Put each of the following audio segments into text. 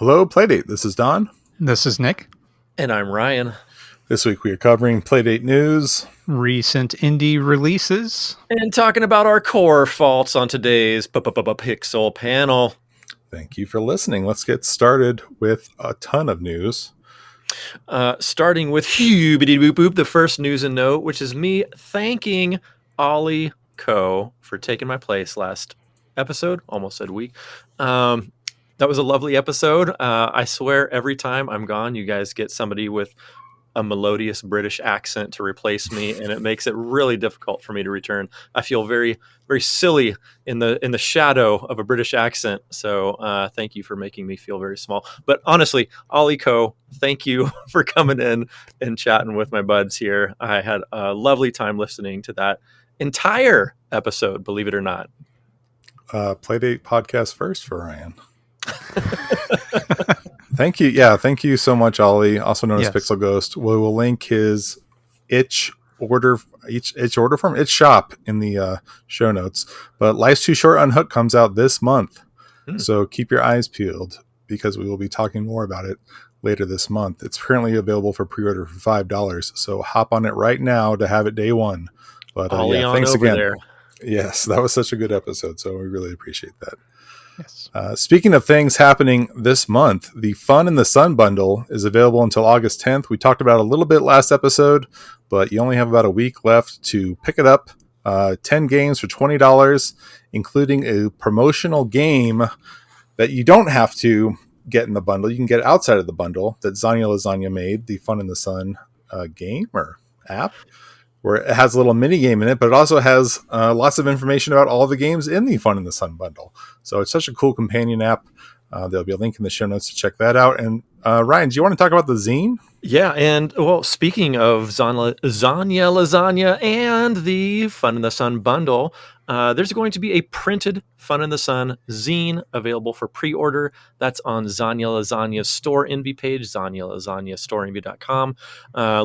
Hello, Playdate. This is Don. This is Nick. And I'm Ryan. This week we are covering Playdate news, recent indie releases, and talking about our core faults on today's Pixel panel. Thank you for listening. Let's get started with a ton of news. Starting with boop, the first news and note, which is me thanking Ollie Co. for taking my place last episode. Almost said week. That was a lovely episode. I swear every time I'm gone, you guys get somebody with a melodious British accent to replace me, and it makes it really difficult for me to return. I feel very, very silly in the shadow of a British accent. So thank you for making me feel very small. But honestly, Ollie Co., thank you for coming in and chatting with my buds here. I had a lovely time listening to that entire episode, believe it or not. Playdate podcast first for Ryan. Thank you. Yeah, thank you so much, Ollie, also known as Pixel Ghost. We will link his itch shop in the show notes. But Life's Too Short Unhooked comes out this month. So keep your eyes peeled because we will be talking more about it later this month. It's currently available for pre-order for $5. So hop on it right now to have it day one. But thanks again. There. Yes, that was such a good episode. So we really appreciate that. Yes. Speaking of things happening this month, the Fun in the Sun bundle is available until August 10th. We talked about it a little bit last episode, but you only have about a week left to pick it up. 10 games for $20, including a promotional game that you don't have to get in the bundle. You can get outside of the bundle that Zanya Lasagna made, the Fun in the Sun game or app, where it has a little mini game in it, but it also has lots of information about all the games in the Fun in the Sun bundle. So it's such a cool companion app. There'll be a link in the show notes to check that out. And Ryan, do you want to talk about the zine? Yeah, and well, speaking of Zanya Lasagna and the Fun in the Sun bundle, there's going to be a printed Fun in the Sun zine available for pre-order. That's on Zanya Lasagna's store envy page, zanyalasagnastorenvy.com.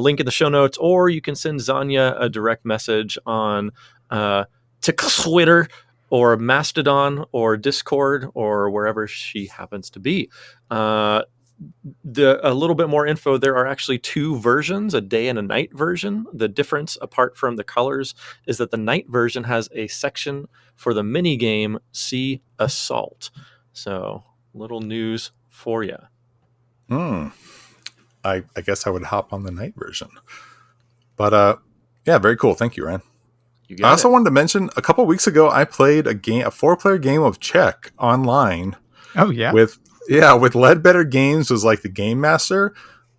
Link in the show notes, or you can send Zanya a direct message on to Twitter or Mastodon or Discord or wherever she happens to be. A little bit more info, there are actually two versions, a day and a night version. The difference, apart from the colors, is that the night version has a section for the mini game Sea Assault. So, little news for you. I guess I would hop on the night version. But yeah, very cool. Thank you, Ryan. I also wanted to mention, a couple weeks ago, I played a 4-player game of Czech online. Oh, yeah. With Ledbetter Games was like the game master,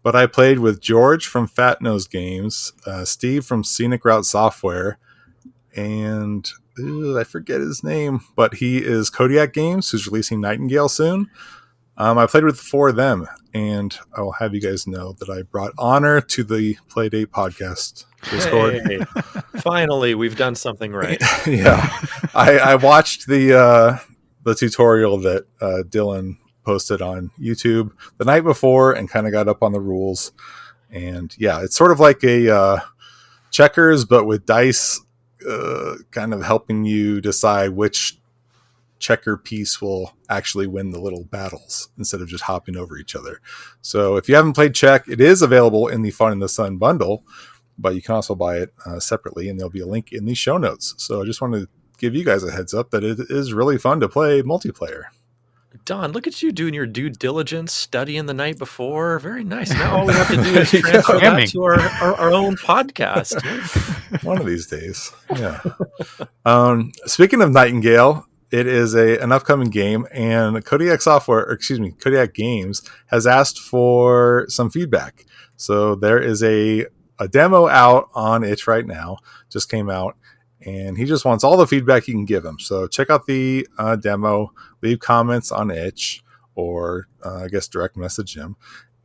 but I played with George from Fat Nose Games, Steve from Scenic Route Software, and I forget his name, but he is Kodiak Games, who's releasing Nightingale soon. I played with 4 of them, and I will have you guys know that I brought honor to the Playdate podcast Discord. Hey, finally, we've done something right. Yeah, I watched the tutorial that Dylan posted on YouTube the night before and kind of got up on the rules. And yeah, it's sort of like a checkers, but with dice kind of helping you decide which checker piece will actually win the little battles instead of just hopping over each other. So if you haven't played Czech, it is available in the Fun in the Sun bundle, but you can also buy it separately, and there'll be a link in the show notes. So I just wanted to give you guys a heads up that it is really fun to play multiplayer. Don, look at you doing your due diligence, studying the night before. Very nice. Now all we have to do is transfer that to our own podcast. One of these days. Yeah. Speaking of Nightingale, it is an upcoming game, and Kodiak Games has asked for some feedback. So there is a demo out on itch right now, just came out, and he just wants all the feedback you can give him. So check out the demo, leave comments on itch, or I guess direct message him.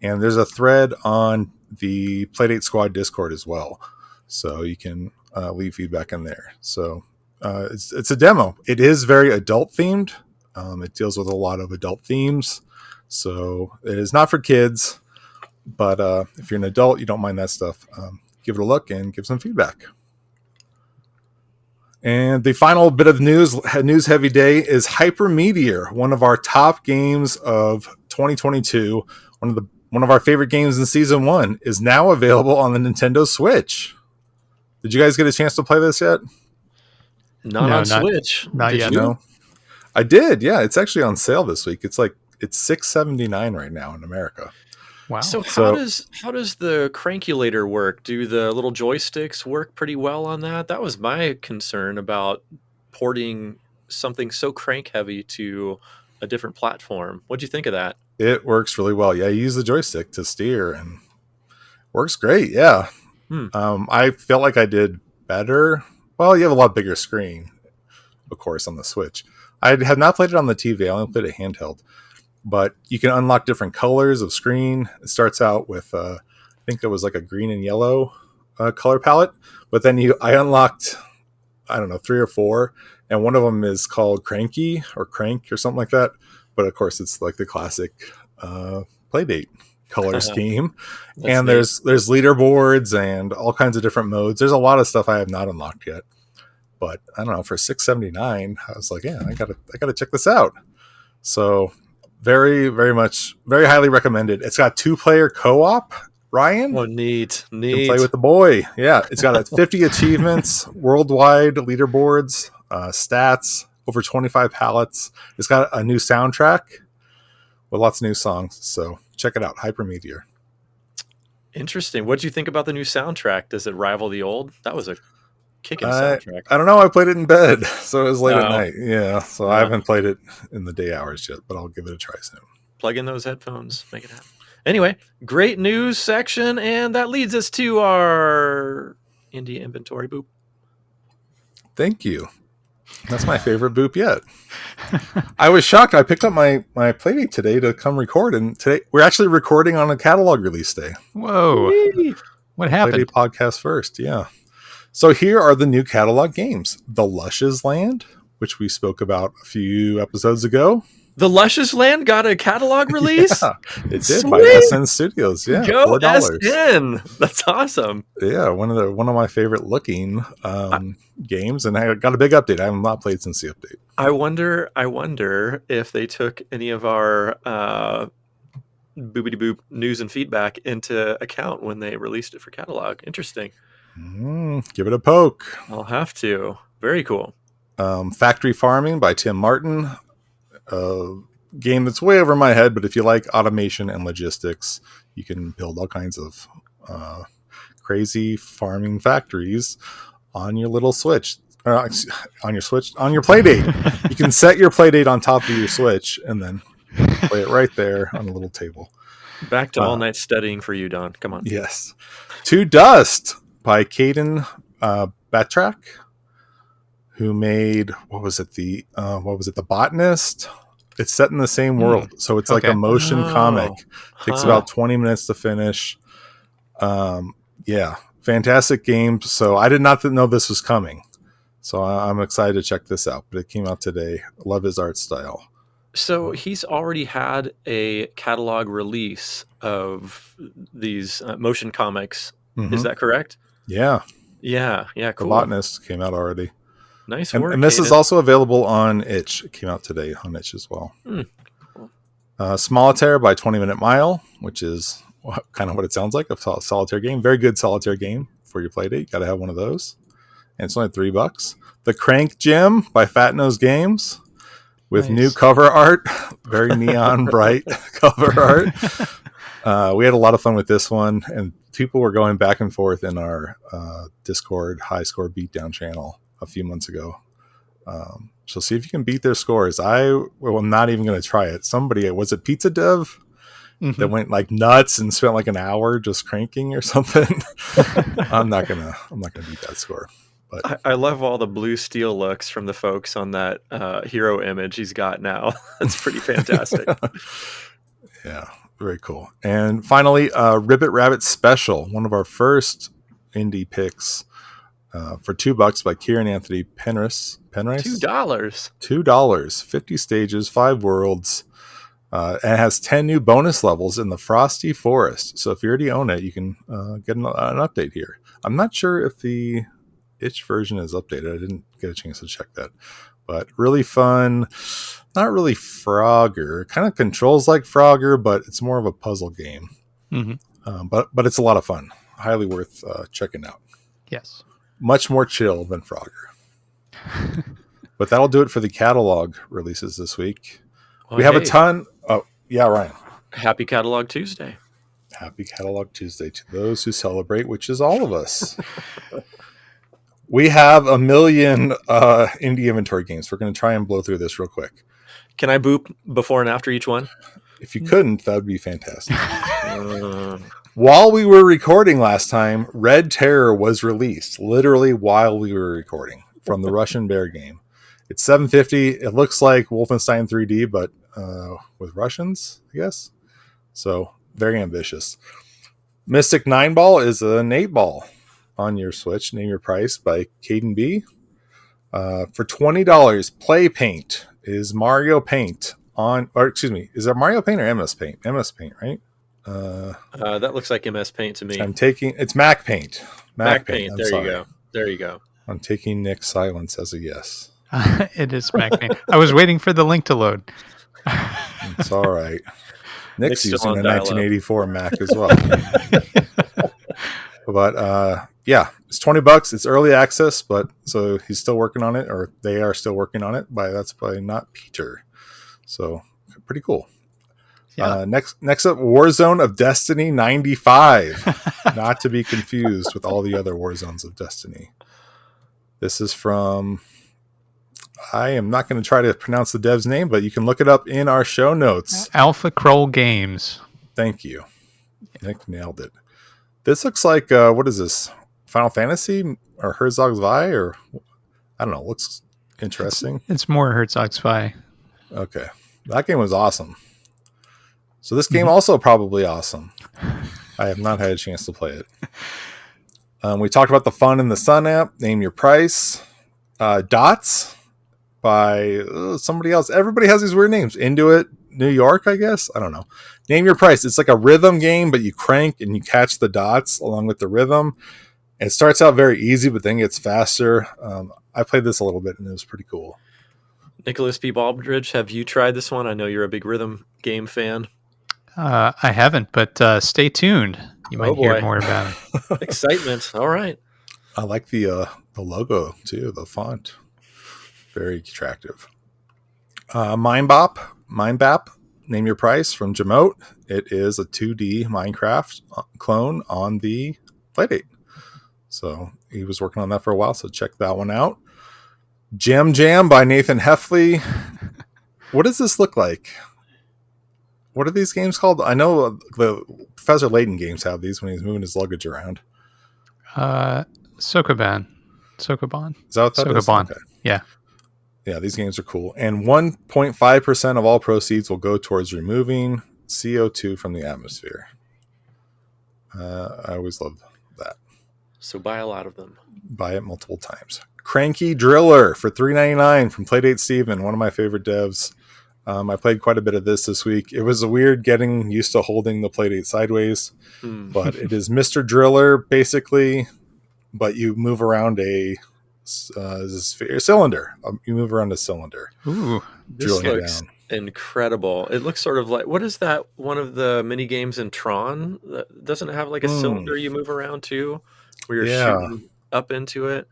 And there's a thread on the Playdate Squad Discord as well, so you can leave feedback in there. So it's a demo. It is very adult themed. It deals with a lot of adult themes, so it is not for kids. But if you're an adult, you don't mind that stuff, give it a look and give some feedback. And the final bit of news heavy day, is Hyper Meteor, one of our top games of 2022, one of our favorite games in season 1, is now available on the Nintendo Switch. Did you guys get a chance to play this yet? Not No, on Switch. not Did yet. you? No, I did. Yeah, it's actually on sale this week. It's $6.79 right now in America. Wow. So So- how does the crankulator work? Do the little joysticks work pretty well on that? That was my concern about porting something so crank heavy to a different platform. What'd you think of that? It works really well. Yeah, you use the joystick to steer and works great. Yeah. I felt like I did better. Well, you have a lot bigger screen, of course, on the Switch. I have not played it on the TV. I only played it handheld. But you can unlock different colors of screen. It starts out with, I think it was like a green and yellow color palette. But then I unlocked, I don't know, 3 or 4. And one of them is called Cranky or Crank or something like that. But of course, it's like the classic Playdate color scheme. And That's there's leaderboards and all kinds of different modes. There's a lot of stuff I have not unlocked yet. But I don't know, for $6.79, I was like, yeah, I gotta check this out. So very, very much, very highly recommended. It's got 2-player co-op. Ryan, Oh, neat. you can play with the boy. Yeah, it's got 50 achievements, worldwide leaderboards, stats, over 25 palettes. It's got a new soundtrack with lots of new songs. So check it out, Hypermeteor. Interesting. What'd you think about the new soundtrack? Does it rival the old? That was a kicking soundtrack. I don't know. I played it in bed, so it was late at Oh. night. Yeah, so I haven't played it in the day hours yet, but I'll give it a try soon. Plug in those headphones, make it happen. Anyway, great news section, and that leads us to our indie inventory boop. Thank you. That's my favorite boop yet. I was shocked. I picked up my Playdate today to come record, and today we're actually recording on a catalog release day. Whoa. Whee! What happened? Playdate podcast first, yeah. So here are the new catalog games: The Luscious Land, which we spoke about a few episodes ago. The Luscious Land got a catalog release? Yeah, it did by Sweet! SN Studios. Yeah, Go $4. SN! That's awesome. Yeah, one of my favorite looking games, and I got a big update. I have not played since the update. I wonder if they took any of our boobity boop news and feedback into account when they released it for catalog. Interesting. Give it a poke. I'll have to. Very cool. Factory Farming by Tim Martin. A game that's way over my head, but if you like automation and logistics, you can build all kinds of crazy farming factories on your little Switch. On your Playdate. You can set your Playdate on top of your Switch and then play it right there on a little table. Back to all night studying for you, Don. Come on. Yes. To Dust by Caden Battrack, who made The Botanist. It's set in the same world, so it's like a motion comic. Takes about 20 minutes to finish. Yeah, fantastic game. So I did not know this was coming, so I'm excited to check this out. But it came out today. Love his art style. So he's already had a catalog release of these motion comics. Is that correct? Yeah. Yeah, The cool. Botanist came out already. Nice work. And this is Caden. also available on itch. It came out today on itch as well. Cool. Solitaire by 20 Minute Mile, which is kind of what it sounds like, a solitaire game. Very good solitaire game for your Playdate. You got to have one of those. And it's only $3. The Crank Gym by Fat Nose Games with new cover art. Very neon bright cover art. We had a lot of fun with this one, and people were going back and forth in our Discord high score beatdown channel a few months ago. So see if you can beat their scores. I'm not even going to try it. Somebody, was it Pizza Dev that went like nuts and spent like an hour just cranking or something? I'm not gonna beat that score. But I love all the blue steel looks from the folks on that hero image he's got now. That's pretty fantastic. Yeah, very cool. And finally, Ribbit Rabbit Special, one of our first indie picks, for $2 by Kieran Anthony Penrice. $2. $2, 50 stages, 5 worlds, and it has 10 new bonus levels in the Frosty Forest. So if you already own it, you can get an update here. I'm not sure if the itch version is updated. I didn't get a chance to check that, but really fun. Not really Frogger. Kind of controls like Frogger, but it's more of a puzzle game. Mm-hmm. But it's a lot of fun. Highly worth checking out. Yes. Much more chill than Frogger. But that'll do it for the catalog releases this week. Well, we have a ton. Oh, yeah, Ryan. Happy Catalog Tuesday. Happy Catalog Tuesday to those who celebrate, which is all of us. We have a million indie inventory games. We're going to try and blow through this real quick. Can I boop before and after each one? If you couldn't, that would be fantastic. While we were recording last time, Red Terror was released, literally while we were recording, from the Russian Bear game. It's $7.50. It looks like Wolfenstein 3D, but with Russians, I guess. So, very ambitious. Mystic 9 Ball is an 8 ball on your Switch. Name Your Price by Caden B. For $20, Play Paint is Mario Paint on, or excuse me, is it Mario Paint or MS Paint? MS Paint, right? That looks like MS Paint to me. It's Mac Paint. Mac Paint. There you go. I'm taking Nick's silence as a yes. It is Mac Paint. I was waiting for the link to load. It's all right. Nick's using a 1984 Mac as well. But yeah, it's $20. It's early access, but so he's still working on it, or they are still working on it. That's by not Peter. So pretty cool. Yeah. Next up, Warzone of Destiny 95. Not to be confused with all the other Warzones of Destiny. This is from, I am not going to try to pronounce the dev's name, but you can look it up in our show notes. Alpha Kroll Games. Thank you. Nick nailed it. This looks like, what is this? Final Fantasy or Herzog Zwei? Or I don't know. Looks interesting. It's more Herzog Zwei. Okay. That game was awesome. So this game also probably awesome. I have not had a chance to play it. We talked about the Fun in the Sun app. Name Your Price. Dots by somebody else. Everybody has these weird names. Intuit, New York, I guess. I don't know. Name Your Price. It's like a rhythm game, but you crank and you catch the dots along with the rhythm. It starts out very easy, but then gets faster. I played this a little bit and it was pretty cool. Nicholas P. Baldridge, have you tried this one? I know you're a big rhythm game fan. I haven't, but stay tuned. You might hear more about it. Excitement. All right. I like the logo too, the font. Very attractive. Mindbap, Name Your Price from Jamote. It is a 2D Minecraft clone on the Playdate. So he was working on that for a while, so check that one out. Jam by Nathan Heffley. What does this look like? What are these games called? I know the Professor Layton games have these when he's moving his luggage around. Sokoban. Is that what that is? Okay. Yeah. Yeah, these games are cool. And 1.5% of all proceeds will go towards removing CO2 from the atmosphere. I always love that. So buy a lot of them. Buy it multiple times. Cranky Driller for $3.99 from Playdate Steven, one of my favorite devs. I played quite a bit of this week. It was a weird getting used to holding the Playdate sideways, but it is Mr. Driller basically, but you move around a cylinder. You move around a cylinder. Ooh, this looks incredible. It looks sort of like, what is that? One of the mini games in Tron that doesn't it have like a cylinder you move around to, where you're shooting up into it.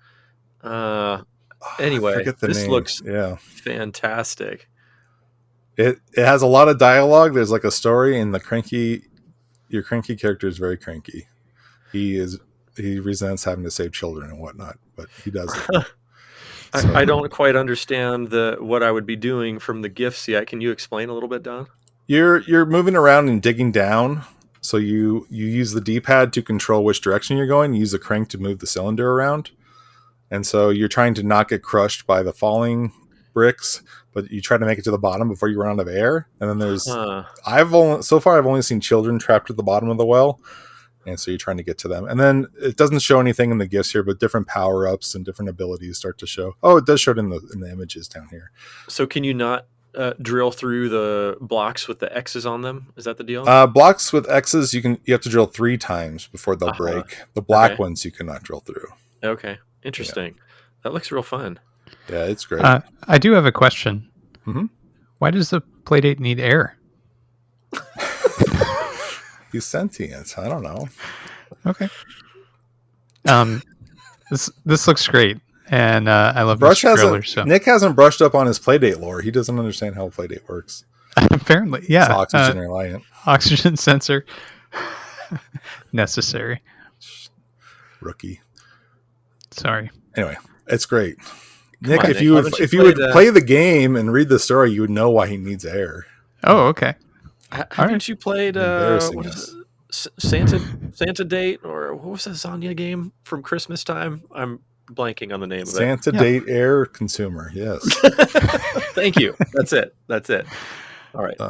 Anyway, this looks fantastic. It has a lot of dialogue. There's like a story, and your cranky character is very cranky. He resents having to save children and whatnot, but he does it. I don't quite understand what I would be doing from the gifts yet. Can you explain a little bit, Don? You're moving around and digging down. So you use the D-pad to control which direction you're going. You use the crank to move the cylinder around. And so you're trying to not get crushed by the falling bricks, but you try to make it to the bottom before you run out of air. And then there's I've only seen children trapped at the bottom of the well. And so you're trying to get to them. And then it doesn't show anything in the gifts here, but different power-ups and different abilities start to show. Oh, it does show it in the images down here. So can you not drill through the blocks with the X's on them? Is that the deal? Blocks with X's, you have to drill 3 times before they'll break. The black ones you cannot drill through. Okay. Interesting. Yeah. That looks real fun. Yeah, it's great. I do have a question. Mm-hmm. Why does the Playdate need air? He's sentient. I don't know. Okay. This looks great, and I love Mr. Driller. So Nick hasn't brushed up on his Playdate lore. He doesn't understand how Playdate works. Apparently, yeah. It's oxygen reliant. Oxygen sensor necessary. Rookie. Sorry. Anyway, it's great. Nick, if you would play the game and read the story, you would know why he needs air. Oh, okay. Haven't you played what is it? Santa Date, or what was the Zanya game from Christmas time? I'm blanking on the name of it. Santa Date Air Consumer. Yes. Thank you. That's it. All right.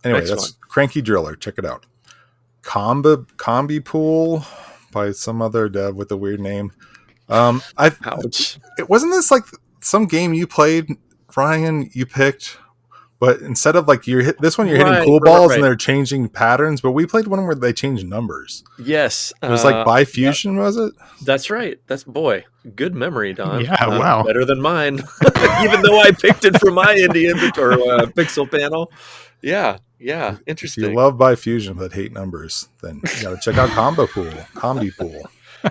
Anyway, that's Cranky Driller. Check it out. Combi Pool by some other dev with a weird name. Ouch. Wasn't this like some game you played, Ryan? You picked, but instead of like this one, you're hitting cool balls and they're changing patterns. But we played one where they changed numbers. Yes, it was like by Fusion, was it? That's right. That's good memory, Don. Yeah, wow, better than mine. Even though I picked it from my indie inventory pixel panel. Yeah, interesting. If you love by Fusion but hate numbers, then you got to check out Combi Pool.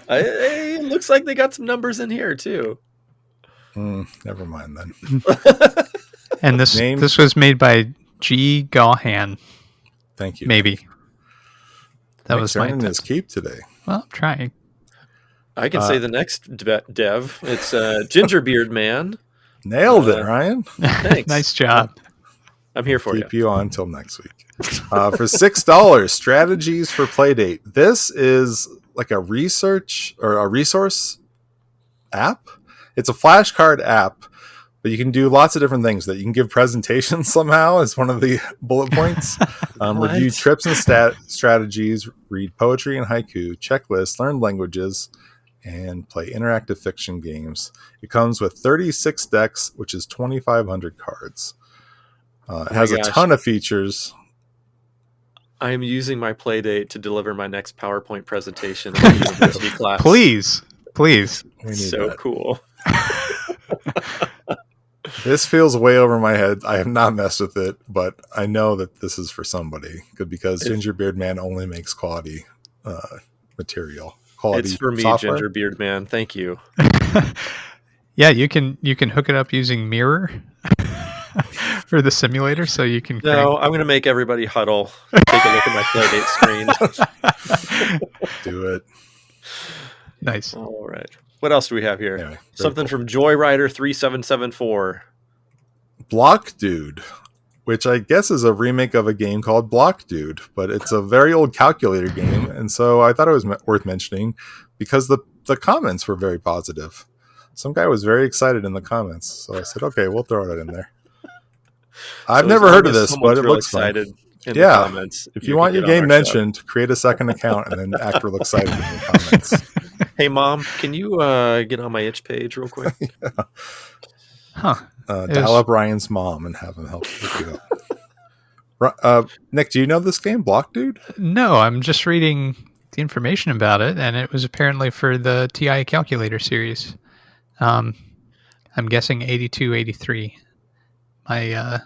It looks like they got some numbers in here too. Never mind then. And this was made by G. Gahan. Thank you. Maybe that was my his keep today. Well, I'm trying. I can say the next dev. It's Gingerbeard Man. Nailed it, Ryan. Thanks. Nice job. I'm here for you. Keep you on until next week. For $6, strategies for Playdate. This is like a research or a resource app. It's a flashcard app, but you can do lots of different things. That you can give presentations somehow as one of the bullet points. Review trips and strategies, read poetry and haiku, checklists, learn languages, and play interactive fiction games. It comes with 36 decks, which is 2,500 cards. It has a ton of features. I am using my Playdate to deliver my next PowerPoint presentation in the university class. Please. So cool. This feels way over my head. I have not messed with it, but I know that this is for somebody because Gingerbeard Man only makes quality material. It's for me, software. Gingerbeard Man. Thank you. Yeah, you can hook it up using Mirror or the simulator, so you can. No, I'm going to make everybody huddle. Take a look at my Playdate screen. Do it. Nice. All right. What else do we have here? Anyway, something from Joyrider 3774. Block Dude, which I guess is a remake of a game called Block Dude, but it's a very old calculator game, and so I thought it was worth mentioning because the comments were very positive. Some guy was very excited in the comments, so I said, "Okay, we'll throw it in there." I've never heard of this, but it looks excited. In the comments, if you want your game mentioned, create a second account and then act real excited in the comments. Hey, Mom, can you get on my itch page real quick? Yeah. Huh. Dial up Ryan's mom and have him help you out. Nick, do you know this game, Block Dude? No, I'm just reading the information about it, and it was apparently for the TI calculator series. I'm guessing 8283. My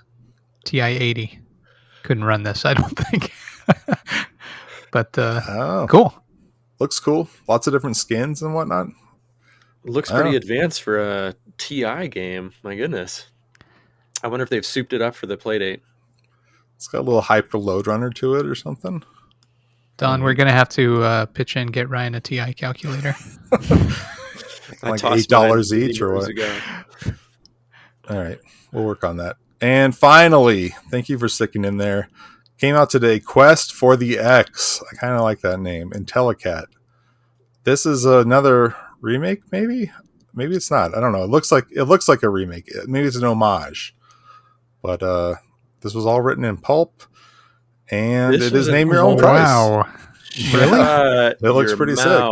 TI-80 couldn't run this, I don't think. But cool. Looks cool. Lots of different skins and whatnot. Looks pretty advanced for a TI game. My goodness. I wonder if they've souped it up for the Playdate. It's got a little hyper load runner to it or something. Don, we're going to have to pitch in, get Ryan a TI calculator. Like $8 each or what? All right. We'll work on that. And finally, thank you for sticking in there. Came out today, Quest for the X. I kind of like that name. IntelliCat. This is another remake, maybe? Maybe it's not. I don't know. It looks like a remake. Maybe it's an homage. But this was all written in pulp. And it is name your own price. Wow. Really? It looks pretty sick.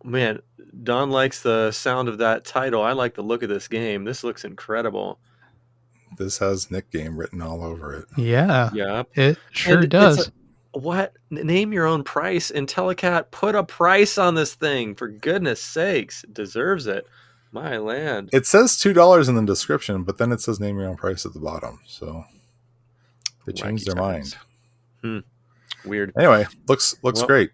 Man, Don likes the sound of that title. I like the look of this game. This looks incredible. This has Nick Game written all over it. Yeah. Yeah. It sure does. What? Name your own price. IntelliCat, put a price on this thing. For goodness sakes. It deserves it. My land. It says $2 in the description, but then it says name your own price at the bottom. So they changed their mind. Weird. Anyway, looks great.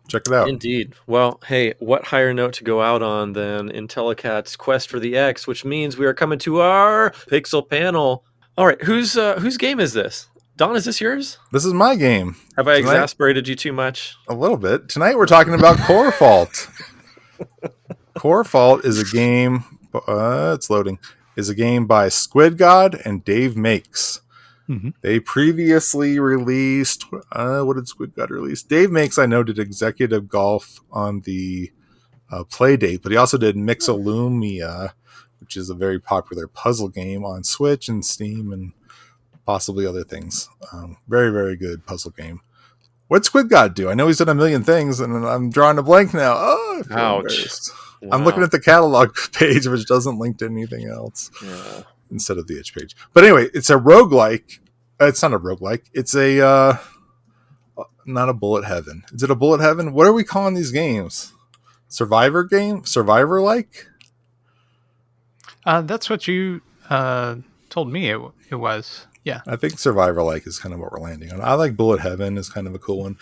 Check it out. Indeed. Well, hey, what higher note to go out on than IntelliCat's quest for the X, which means we are coming to our Pixel panel. All right, whose game is this? Don, is this yours? This is my game. Have I exasperated you too much? A little bit. Tonight we're talking about Core Fault. Core Fault is a game. It's loading. Is a game by Squid God and Dave Makes. Mm-hmm. They previously released. What did Squid God release? Dave Makes, I know, did Executive Golf on the Playdate, but he also did Mixolumia, which is a very popular puzzle game on Switch and Steam and possibly other things. Very, very good puzzle game. What'd Squid God do? I know he's done a million things, and I'm drawing a blank now. Oh, I feel embarrassed. Wow. I'm looking at the catalog page, which doesn't link to anything else instead of the itch page. But anyway, it's a roguelike. It's not a roguelike. It's a not a bullet heaven. Is it a bullet heaven? What are we calling these games? Survivor game? Survivor-like? That's what you told me it was. Yeah. I think Survivor-like is kind of what we're landing on. I like Bullet Heaven is kind of a cool one.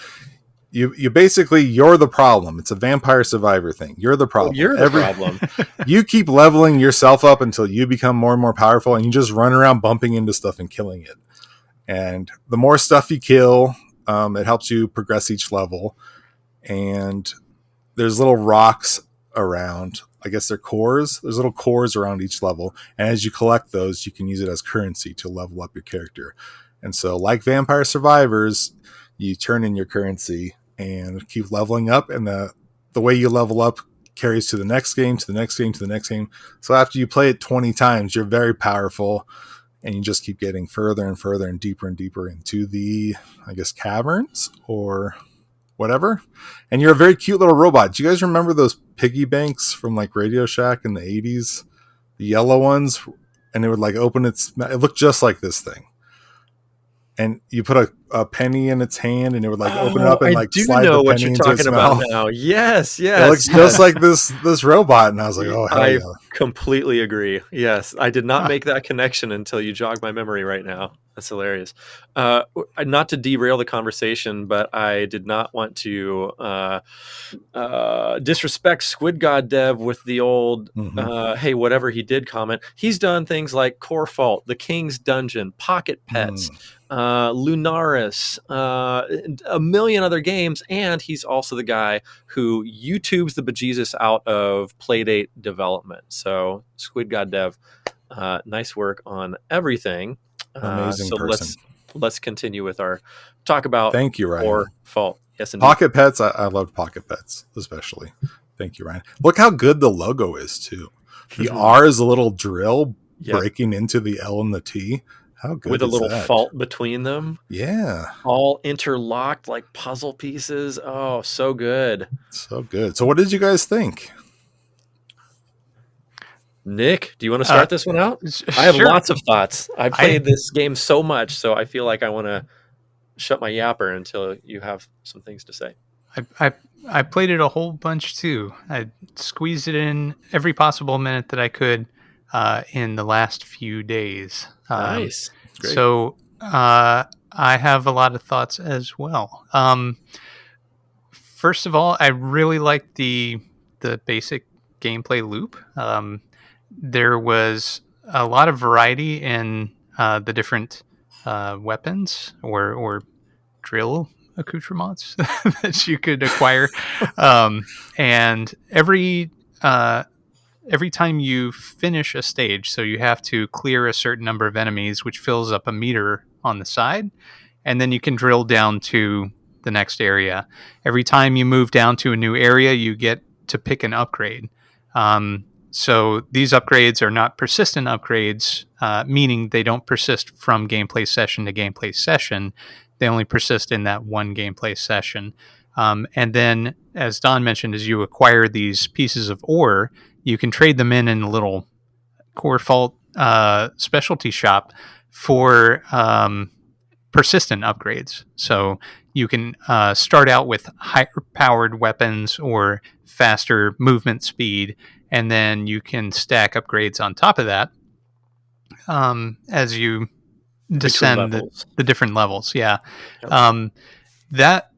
You basically, you're the problem. It's a vampire survivor thing. You're the problem. You're the problem. You keep leveling yourself up until you become more and more powerful, and you just run around bumping into stuff and killing it. And the more stuff you kill, it helps you progress each level. And there's little rocks around. I guess they're cores. There's little cores around each level. And as you collect those, you can use it as currency to level up your character. And so like Vampire Survivors, you turn in your currency and keep leveling up. And the way you level up carries to the next game, to the next game, to the next game. So after you play it 20 times, you're very powerful. And you just keep getting further and further and deeper into the, I guess, caverns or whatever. And you're a very cute little robot. Do you guys remember those piggy banks from like Radio Shack in the 80s? The yellow ones? And it would like open it looked just like this thing. And you put a penny in its hand and it would like open it up and like slide the penny into its mouth. Now. Yes. It looks just like this robot. And I was like, oh, hell yeah. Completely agree. Yes. I did not make that connection until you jogged my memory right now. That's hilarious. Not to derail the conversation, but I did not want to disrespect Squid God Dev with the old, hey, whatever he did comment. He's done things like Core Fault, The King's Dungeon, Pocket Pets, Lunaris, a million other games. And he's also the guy who YouTubes the bejesus out of Playdate development. So Squid God Dev, nice work on everything. Amazing person. Let's continue with our talk about Thank you, Ryan. Core Fault. Yes, indeed. Pocket Pets. I loved Pocket Pets, especially. Thank you, Ryan. Look how good the logo is, too. The R is a little drill breaking into the L and the T. How good with is a little that? fault between them. Yeah. All interlocked like puzzle pieces. Oh, so good. So good. So what did you guys think? Nick, do you want to start this one out? I have lots of thoughts. I played this game so much, so I feel like I want to shut my yapper until you have some things to say. I played it a whole bunch too. I squeezed it in every possible minute that I could in the last few days. Nice. Great. So I have a lot of thoughts as well. First of all, I really liked the basic gameplay loop. There was a lot of variety in the different weapons or drill accoutrements that you could acquire. And every time you finish a stage, so you have to clear a certain number of enemies, which fills up a meter on the side, and then you can drill down to the next area. Every time you move down to a new area, you get to pick an upgrade. So these upgrades are not persistent upgrades, meaning they don't persist from gameplay session to gameplay session. They only persist in that one gameplay session. And then, as Don mentioned, as you acquire these pieces of ore, you can trade them in a little Core Fault specialty shop for persistent upgrades. So you can start out with higher powered weapons or faster movement speed, and then you can stack upgrades on top of that as you descend the different levels. Yeah. Yep. That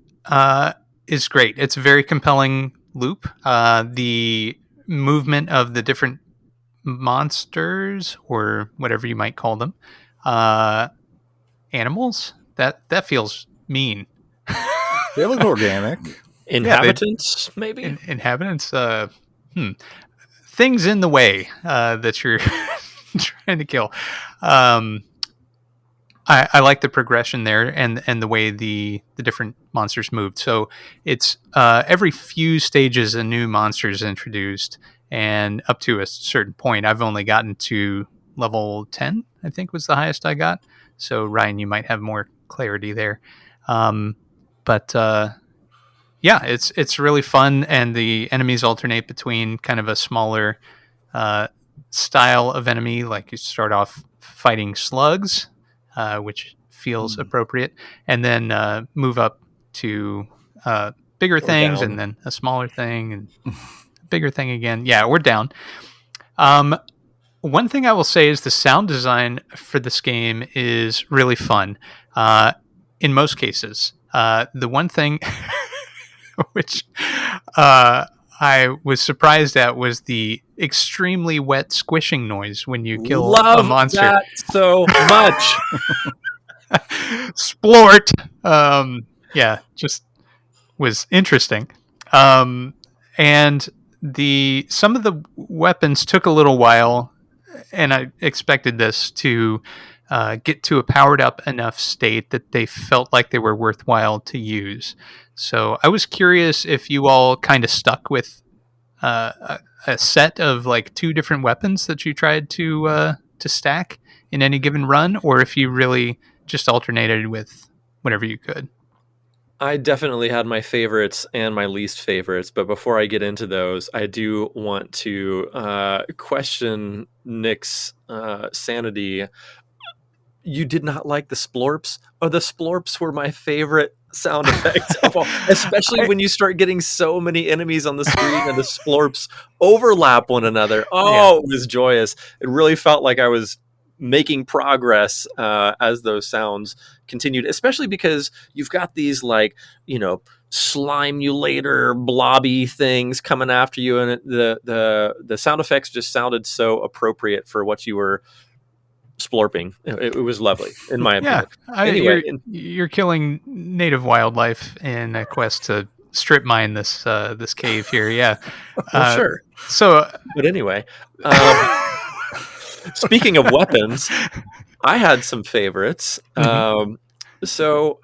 is great. It's a very compelling loop. The movement of the different monsters, or whatever you might call them, animals, that feels mean. They look organic. Inhabitants, maybe? Inhabitants? Things in the way that you're trying to kill. I like the progression there and the way the different monsters moved. So it's every few stages a new monster is introduced, and up to a certain point. I've only gotten to level 10, I think was the highest I got. So Ryan, you might have more clarity there. But yeah, it's really fun, and the enemies alternate between kind of a smaller style of enemy. Like you start off fighting slugs, which feels appropriate, and then move up to bigger things, down. and then a smaller thing, and a bigger thing again. Yeah, we're down. One thing I will say is the sound design for this game is really fun. In most cases, the one thing which I was surprised at was the extremely wet squishing noise when you kill a monster. Love that so much. Splort. Yeah, just was interesting. And some of the weapons took a little while, and I expected this to get to a powered up enough state that they felt like they were worthwhile to use. So I was curious if you all kind of stuck with a set of like 2 different weapons that you tried to stack in any given run, or if you really just alternated with whatever you could. I definitely had my favorites and my least favorites, but before I get into those, I do want to question Nick's sanity. You did not like the splorps? Oh, the splorps were my favorite sound effect of all, especially when you start getting so many enemies on the screen and the splorps overlap one another. Oh, It was joyous. It really felt like I was making progress as those sounds continued, especially because you've got these slimulator blobby things coming after you, and the sound effects just sounded so appropriate for what you were splorping. It was lovely, in my opinion. Anyway, you're killing native wildlife in a quest to strip mine this cave here. Yeah, sure. So, but anyway, speaking of weapons, I had some favorites. So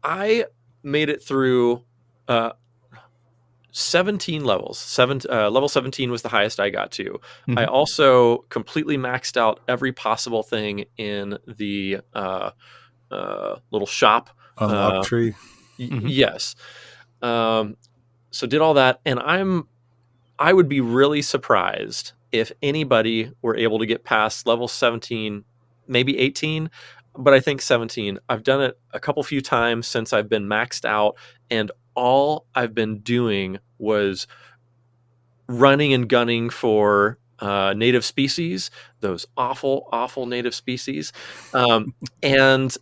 I made it through 17 levels. Level 17 was the highest I got to. I also completely maxed out every possible thing in the little shop. Unlock tree. Yes. So did all that, and I would be really surprised if anybody were able to get past level 17, maybe 18, but I think 17. I've done it a few times since I've been maxed out, and all I've been doing was running and gunning for native species, those awful native species. And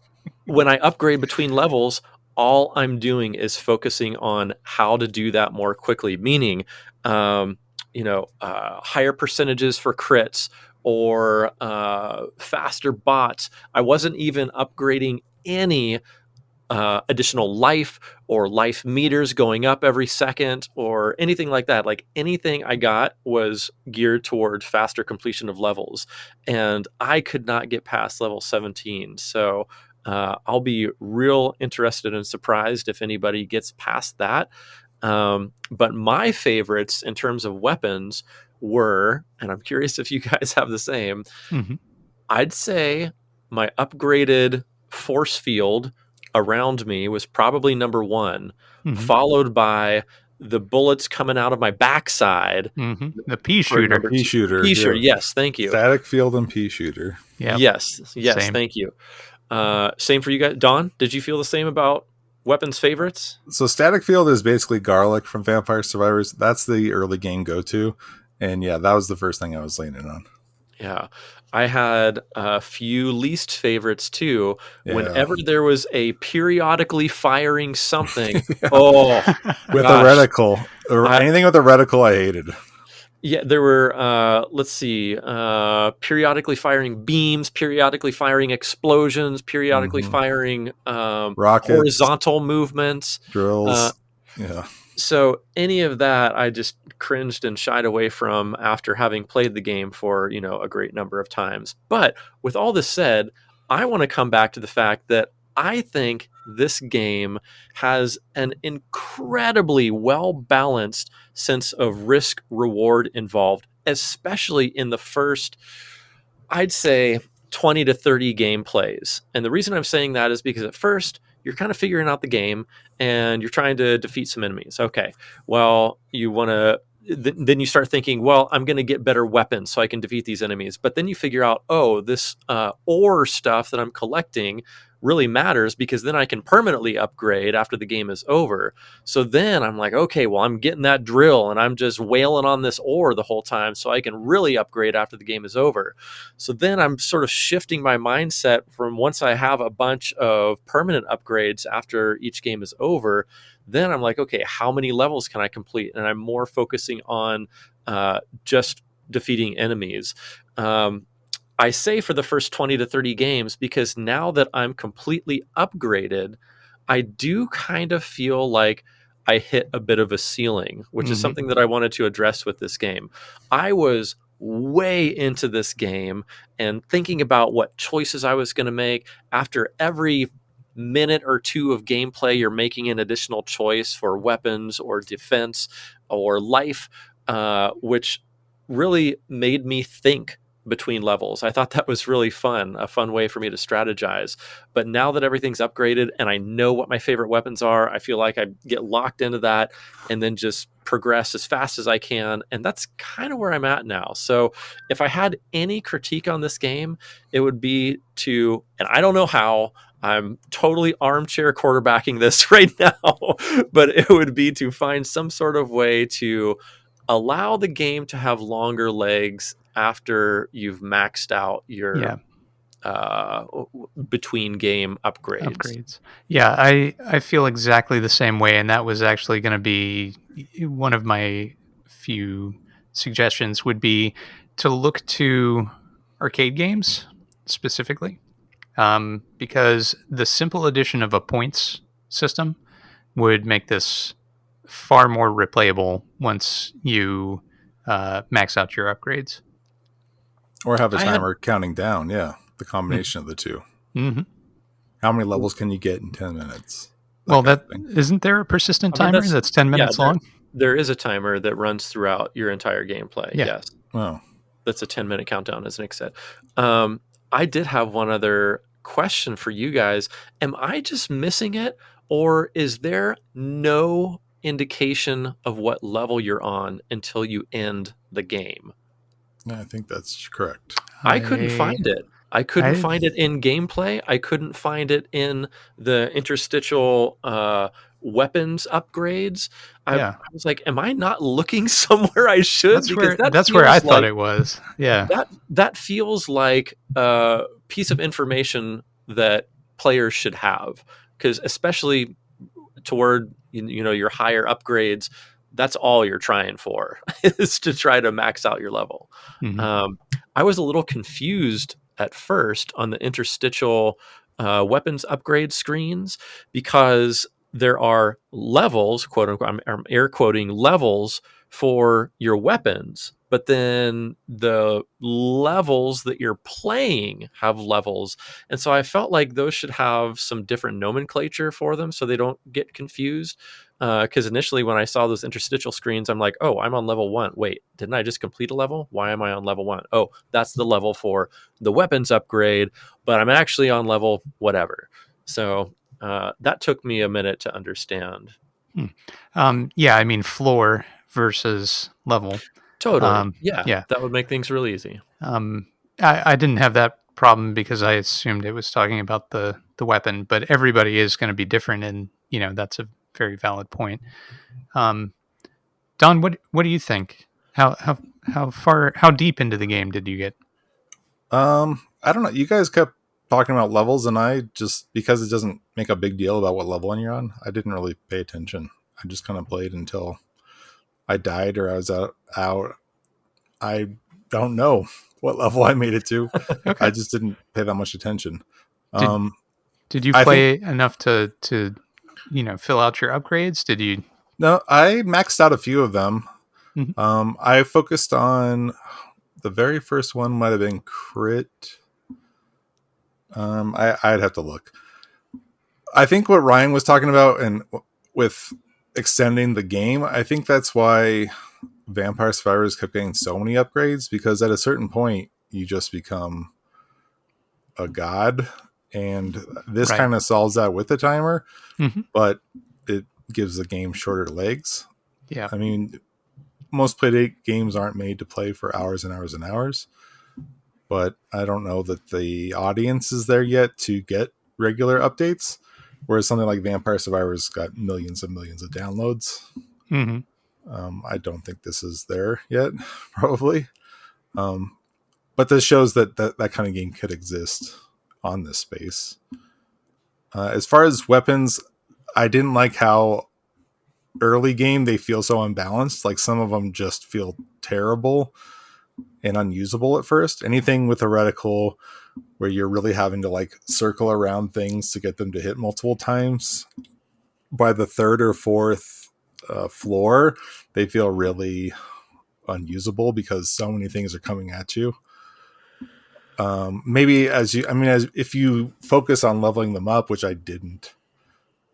when I upgrade between levels, all I'm doing is focusing on how to do that more quickly, meaning, higher percentages for crits or faster bots. I wasn't even upgrading any additional life or life meters going up every second or anything like that. Like anything I got was geared toward faster completion of levels, and I could not get past level 17. So I'll be real interested and surprised if anybody gets past that. But my favorites in terms of weapons were, and I'm curious if you guys have the same, I'd say my upgraded force field around me was probably number 1, followed by the bullets coming out of my backside. The pea shooter. Pea shooter. Yes, thank you. Static field and pea shooter. Yep. Yes, Same. thank you. Same for you guys. Don, did you feel the same about weapons favorites? So static field is basically garlic from Vampire Survivors. That's the early game go-to. And yeah, that was the first thing I was leaning on. Yeah. I had a few least favorites too. Yeah. Whenever there was a periodically firing something, Yeah. oh, With gosh. a reticle, or anything with a reticle, I hated. Yeah, there were, let's see, periodically firing beams, periodically firing explosions, periodically firing rockets, horizontal movements, drills. Yeah. So any of that, I just cringed and shied away from after having played the game for, a great number of times. But with all this said, I want to come back to the fact that I think this game has an incredibly well-balanced sense of risk reward involved, especially in the first, I'd say, 20 to 30 gameplays. And the reason I'm saying that is because at first you're kind of figuring out the game and you're trying to defeat some enemies. Okay, well, you want to, then you start thinking, well, I'm going to get better weapons so I can defeat these enemies. But then you figure out, oh, this ore stuff that I'm collecting really matters because then I can permanently upgrade after the game is over. So then I'm like, okay, well, I'm getting that drill and I'm just wailing on this ore the whole time so I can really upgrade after the game is over. So then I'm sort of shifting my mindset from once I have a bunch of permanent upgrades after each game is over, then I'm like, okay, how many levels can I complete? And I'm more focusing on just defeating enemies. I say for the first 20 to 30 games because now that I'm completely upgraded, I do kind of feel like I hit a bit of a ceiling, which is something that I wanted to address with this game. I was way into this game and thinking about what choices I was going to make. After every minute or two of gameplay, you're making an additional choice for weapons or defense or life, which really made me think between levels. I thought that was really fun, a fun way for me to strategize. But now that everything's upgraded and I know what my favorite weapons are, I feel like I get locked into that and then just progress as fast as I can. And that's kind of where I'm at now. So if I had any critique on this game, it would be to, and I don't know how, I'm totally armchair quarterbacking this right now, but it would be to find some sort of way to allow the game to have longer legs after you've maxed out your between game upgrades. Yeah, I feel exactly the same way, and that was actually going to be one of my few suggestions would be to look to arcade games specifically, because the simple addition of a points system would make this far more replayable once you max out your upgrades. Or have a timer counting down. Yeah, the combination of the two. Mm-hmm. How many levels can you get in 10 minutes? Isn't there a persistent timer that's 10 minutes long? There is a timer that runs throughout your entire gameplay. Yeah. Yes. Oh. That's a 10-minute countdown, as Nick said. I did have one other question for you guys. Am I just missing it, or is there no indication of what level you're on until you end the game? Yeah, I think that's correct. I couldn't find it. I couldn't find it in gameplay. I couldn't find it in the interstitial weapons upgrades. I was like, am I not looking somewhere I should? That's where I thought it was. Yeah. That feels like a piece of information that players should have, because especially toward your higher upgrades, that's all you're trying for is to try to max out your level. Mm-hmm. I was a little confused at first on the interstitial weapons upgrade screens because there are levels, quote unquote, I'm air quoting levels for your weapons, but then the levels that you're playing have levels. And so I felt like those should have some different nomenclature for them so they don't get confused. Because initially when I saw those interstitial screens, I'm like, oh, I'm on level 1. Wait, didn't I just complete a level? Why am I on level 1? Oh, that's the level for the weapons upgrade, but I'm actually on level whatever. So that took me a minute to understand. Yeah, I mean floor versus level. Totally. Yeah, that would make things really easy. I didn't have that problem because I assumed it was talking about the weapon, but everybody is going to be different, and that's a very valid point. Don, what do you think? How how deep into the game did you get? I don't know. You guys kept talking about levels, and I just, because it doesn't make a big deal about what level you're on, I didn't really pay attention. I just kind of played until I died or I was out. I don't know what level I made it to. Okay. I just didn't pay that much attention. Did Um, did you I play enough to fill out your upgrades? Did you? No, I maxed out a few of them. Mhm. I focused on the very first one might have been crit. I'd have to look. I think what Ryan was talking about, and with extending the game, I think that's why Vampire Survivors kept getting so many upgrades, because at a certain point you just become a god, and this Right. kind of solves that with the timer, Mhm. but it gives the game shorter legs. Yeah. I mean, most Playdate games aren't made to play for hours and hours and hours, but I don't know that the audience is there yet to get regular updates. Whereas something like Vampire Survivors got millions and millions of downloads. hmm I don't think this is there yet, probably. But this shows that kind of game could exist on this space. As far as weapons, I didn't like how early game they feel so unbalanced. Like some of them just feel terrible and unusable at first. Anything with a reticle where you're really having to like circle around things to get them to hit multiple times, by the third or fourth floor, they feel really unusable because so many things are coming at you. Maybe as if you focus on leveling them up, which I didn't,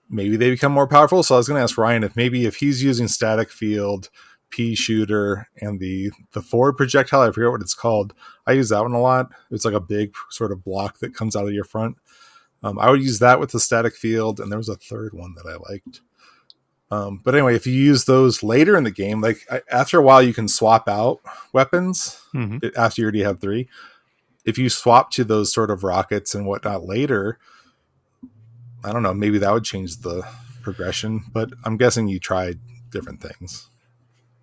maybe they become more powerful. So I was going to ask Ryan if he's using static field, pea shooter, and the forward projectile. I forget what it's called. I use that one a lot. It's like a big sort of block that comes out of your front. I would use that with the static field, and there was a third one that I liked. But anyway, if you use those later in the game, like after a while, you can swap out weapons after you already have 3. If you swap to those sort of rockets and whatnot later, I don't know, maybe that would change the progression, but I'm guessing you tried different things.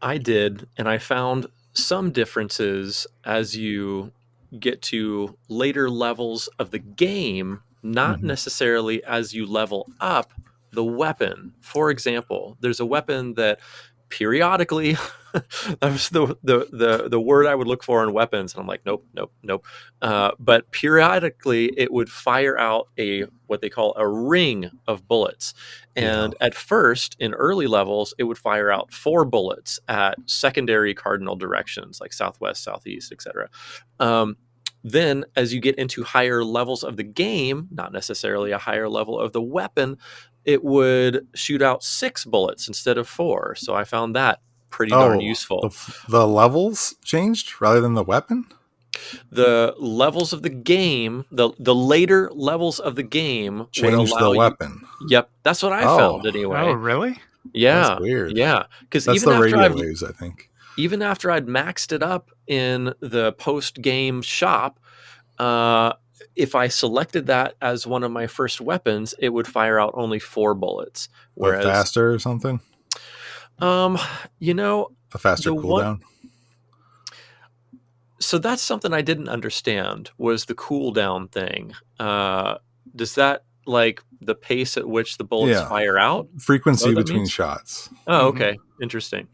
I did, and I found some differences as you get to later levels of the game, not necessarily as you level up the weapon. For example, there's a weapon that periodically that was the word I would look for in weapons, and I'm like, nope. But periodically, it would fire out what they call a ring of bullets, and at first, in early levels, it would fire out 4 bullets at secondary cardinal directions like southwest, southeast, etc. Then, as you get into higher levels of the game, not necessarily a higher level of the weapon, it would shoot out 6 bullets instead of 4. So I found that pretty darn useful. The levels changed rather than the weapon? The levels of the game, the later levels of the game changed would allow the weapon. Yep, that's what I found anyway. Oh, really? Yeah, that's weird. Yeah, because that's even the after radio waves, I think. Even after I'd maxed it up in the post-game shop, if I selected that as one of my first weapons, it would fire out only 4 bullets. Whereas faster or something? A faster cooldown. So that's something I didn't understand, was the cooldown thing. Does that, like, the pace at which the bullets fire out? Frequency between shots. Oh, okay. Interesting.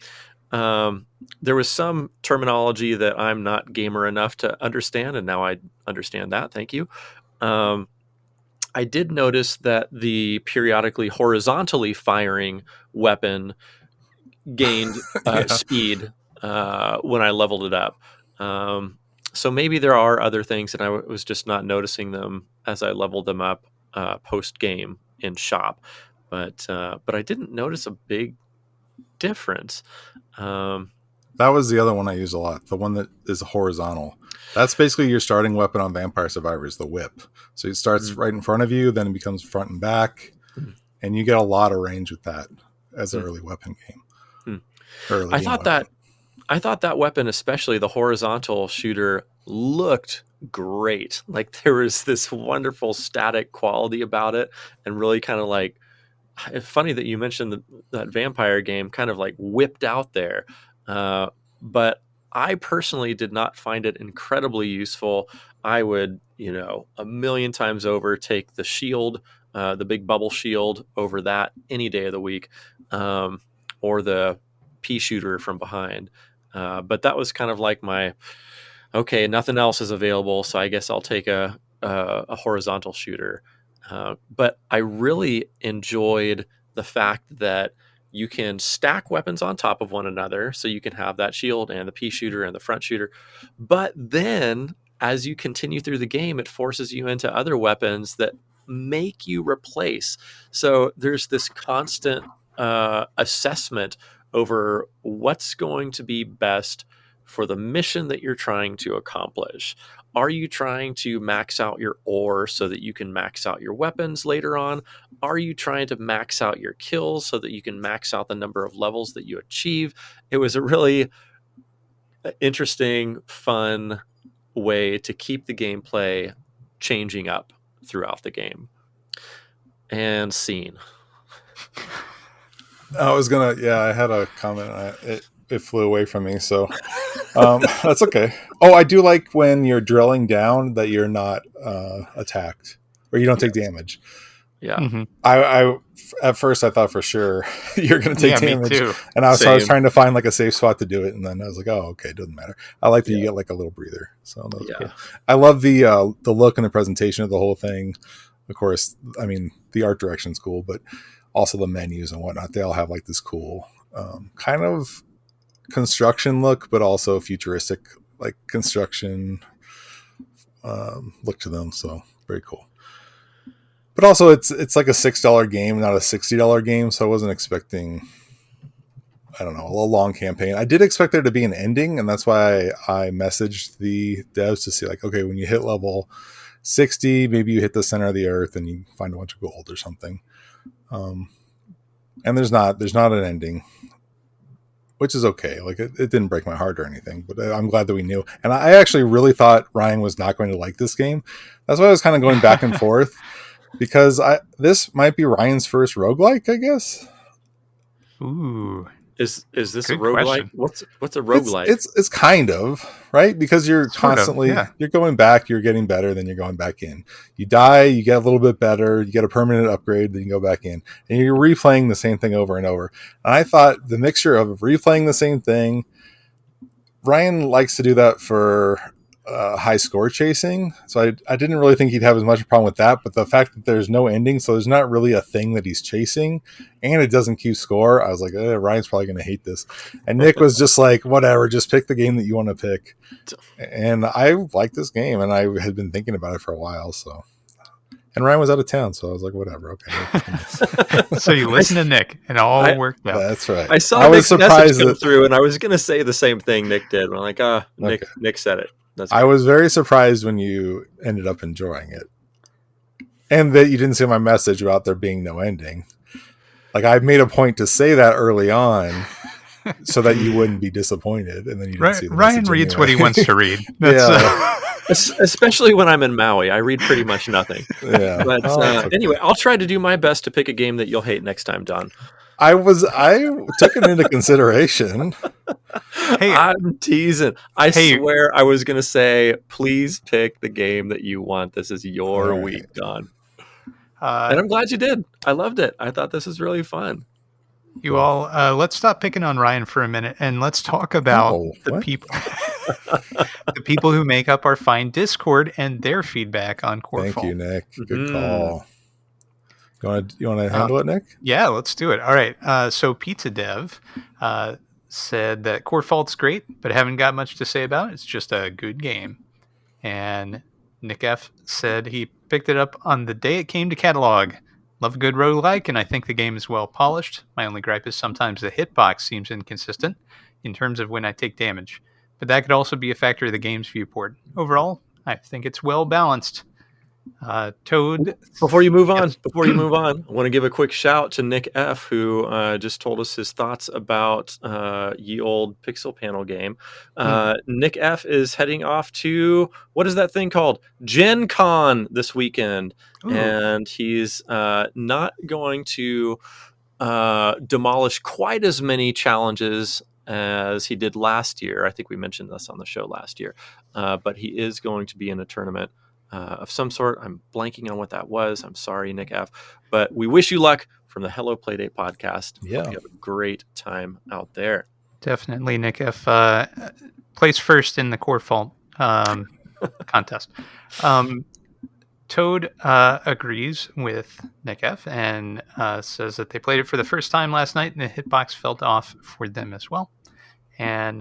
There was some terminology that I'm not gamer enough to understand, and now I understand that. Thank you. I did notice that the periodically horizontally firing weapon gained speed when I leveled it up. So maybe there are other things, and I was just not noticing them as I leveled them up post game in shop. But I didn't notice a big difference. That was the other one I use a lot. The one that is horizontal. That's basically your starting weapon on Vampire Survivors, the whip. So it starts right in front of you, then it becomes front and back, and you get a lot of range with that as an early weapon game. I thought that weapon, especially the horizontal shooter, looked great. Like there was this wonderful static quality about it, and really kind of like, it's funny that you mentioned that vampire game kind of like whipped out there. But I personally did not find it incredibly useful. I would, a million times over take the shield, the big bubble shield over that any day of the week, or the pea shooter from behind. But that was kind of like okay, nothing else is available, so I guess I'll take a horizontal shooter. But I really enjoyed the fact that you can stack weapons on top of one another, so you can have that shield and the pea shooter and the front shooter. But then, as you continue through the game, it forces you into other weapons that make you replace. So there's this constant assessment over what's going to be best for the mission that you're trying to accomplish. Are you trying to max out your ore so that you can max out your weapons later on? Are you trying to max out your kills so that you can max out the number of levels that you achieve? It was a really interesting, fun way to keep the gameplay changing up throughout the game. And scene. I had a comment. It flew away from me, so that's okay. Oh, I do like when you're drilling down that you're not attacked or you don't take damage. Yeah. Mm-hmm. I at first I thought for sure you're going to take damage, me too. and I was trying to find like a safe spot to do it, and then I was like, oh, okay, it doesn't matter. I like that you get like a little breather. So that was cool. I love the look and the presentation of the whole thing. Of course, I mean the art direction's cool, but also the menus and whatnot. They all have like this cool kind of construction look, but also futuristic like construction look to them. So very cool. But also it's like a $6 game, not a $60 game. So I wasn't expecting, I don't know, a long campaign. I did expect there to be an ending, and that's why I messaged the devs to see like, okay, when you hit level 60, maybe you hit the center of the earth and you find a bunch of gold or something. And there's not an ending, which is okay. Like it didn't break my heart or anything, but I'm glad that we knew. And I actually really thought Ryan was not going to like this game. That's why I was kind of going back and forth, because this might be Ryan's first roguelike, I guess. Ooh. Is this Good a roguelike? question. What's a roguelike? It's kind of, right? Because you're constantly you're going back, you're getting better, then you're going back in. You die, you get a little bit better, you get a permanent upgrade, then you go back in. And you're replaying the same thing over and over. And I thought the mixture of replaying the same thing, Ryan likes to do that for high score chasing. So I didn't really think he'd have as much problem with that, but the fact that there's no ending, so there's not really a thing that he's chasing, and it doesn't keep score, I was like, Ryan's probably going to hate this. And Nick was just like, whatever, just pick the game that you want to pick. And I like this game, and I had been thinking about it for a while. So, and Ryan was out of town, so I was like, whatever, okay. So you listen to Nick, and all worked out. That's right. I saw Nick's message come through, and I was going to say the same thing Nick did. I'm like, Nick said it. I was very surprised when you ended up enjoying it, and that you didn't see my message about there being no ending. Like I made a point to say that early on, so that you wouldn't be disappointed, and then you didn't see the Ryan reads what he wants to read. Especially when I'm in Maui, I read pretty much nothing. Yeah, but anyway, I'll try to do my best to pick a game that you'll hate next time, Don. I took it into consideration. Hey, I'm teasing. I swear I was going to say, please pick the game that you want. This is your week, Don. And I'm glad you did. I loved it. I thought this was really fun. You all, let's stop picking on Ryan for a minute, and let's talk about the people who make up our fine Discord and their feedback on Corefall. Thank you, Nick. Good call. You want to handle it, Nick? Yeah, let's do it. All right. So Pizza Dev said that Corefall's great, but haven't got much to say about it. It's just a good game. And Nick F said he picked it up on the day it came to catalog. Love a good roguelike, and I think the game is well polished. My only gripe is sometimes the hitbox seems inconsistent in terms of when I take damage. But that could also be a factor of the game's viewport. Overall, I think it's well balanced. Toad. Before you move on, I want to give a quick shout to Nick F, who just told us his thoughts about ye old pixel panel game. Nick F is heading off to, what is that thing called? Gen Con this weekend. Ooh. And he's not going to demolish quite as many challenges as he did last year. I think we mentioned this on the show last year, but he is going to be in a tournament of some sort. I'm blanking on what that was. I'm sorry, Nick F. But we wish you luck from the Hello Playdate podcast. Yeah. Hope you have a great time out there. Definitely, Nick F. Placed first in the core fault contest. Toad agrees with Nick F. and says that they played it for the first time last night, and the hitbox felt off for them as well. And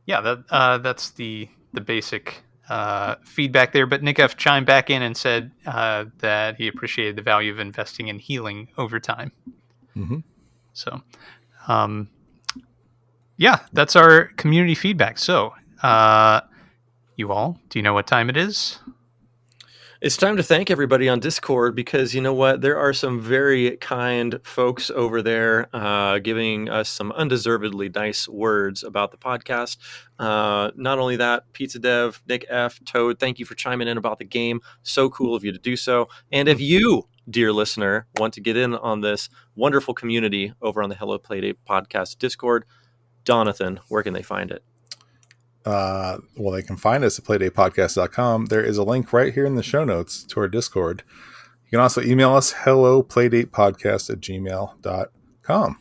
that's the basic feedback there. But Nick F. chimed back in and said that he appreciated the value of investing in healing over time. Mm-hmm. So, that's our community feedback. So, you all, do you know what time it is? It's time to thank everybody on Discord, because you know what? There are some very kind folks over there giving us some undeservedly nice words about the podcast. Not only that, Pizza Dev, Nick F, Toad, thank you for chiming in about the game. So cool of you to do so. And if you, dear listener, want to get in on this wonderful community over on the Hello Playdate podcast Discord, Donathan, where can they find it? Well, they can find us at playdatepodcast.com. There is a link right here in the show notes to our Discord. You can also email us helloplaydatepodcast@gmail.com.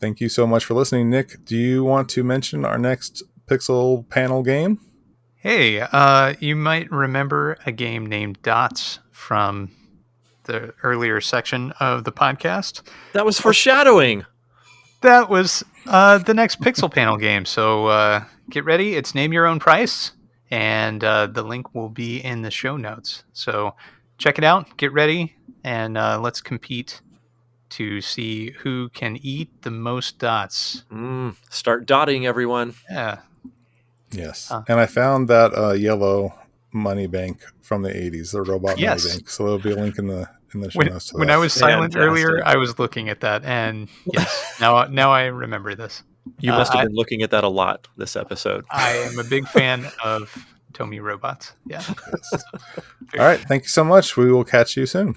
Thank you so much for listening. Nick, do you want to mention our next Pixel panel game? Hey, you might remember a game named Dots from the earlier section of the podcast. That was foreshadowing. That was the next Pixel panel game. So get ready. It's Name Your Own Price. And the link will be in the show notes. So check it out. Get ready. And let's compete to see who can eat the most dots. Start dotting, everyone. Yeah. Yes. And I found that yellow money bank from the 80s, the robot money bank. So there'll be a link in the show notes. When I was silent earlier, I was looking at that, and yes, now I remember this. You must have been looking at that a lot this episode. I am a big fan of Tomy robots. Yeah. Yes. All right. Thank you so much. We will catch you soon.